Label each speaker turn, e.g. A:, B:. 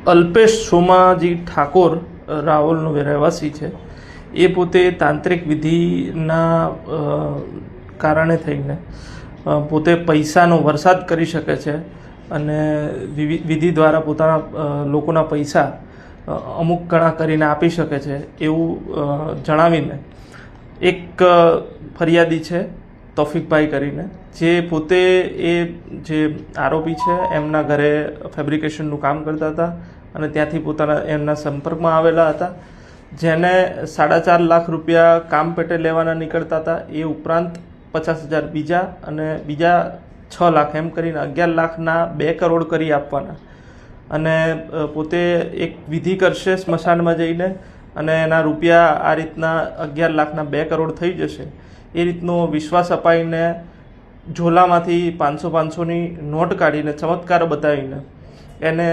A: અલ્પેશ સોમાજી ઠાકોર રાવલનો રહેવાસી છે। એ પોતે તાંત્રિક વિધિના કારણે થઈને પોતે પૈસાનો વરસાદ કરી શકે છે અને વિધિ દ્વારા પોતાના લોકોના પૈસા અમુક ઘણા કરીને આપી શકે છે એવું જણાવીને એક ફરિયાદી છે તૌફિકભાઈ કરીને, જે પોતે એ જે આરોપી છે એમના ઘરે ફેબ્રિકેશનનું કામ કરતા હતા અને ત્યાંથી પોતાના એમના સંપર્કમાં આવેલા હતા, જેને 4.5 લાખ રૂપિયા કામ પેટે લેવાના નીકળતા હતા। એ ઉપરાંત 50,000 બીજા અને બીજા 6 લાખ એમ કરીને 11 લાખના 2 કરોડ કરી આપવાના અને પોતે એક વિધિ કરશે સ્મશાનમાં જઈને અને એના રૂપિયા આ રીતના 11 લાખના 2 કરોડ થઈ જશે એ રીતનો વિશ્વાસ અપાઈને ઝોલામાંથી 500-500ની નોટ કાઢીને ચમત્કાર બતાવીને એને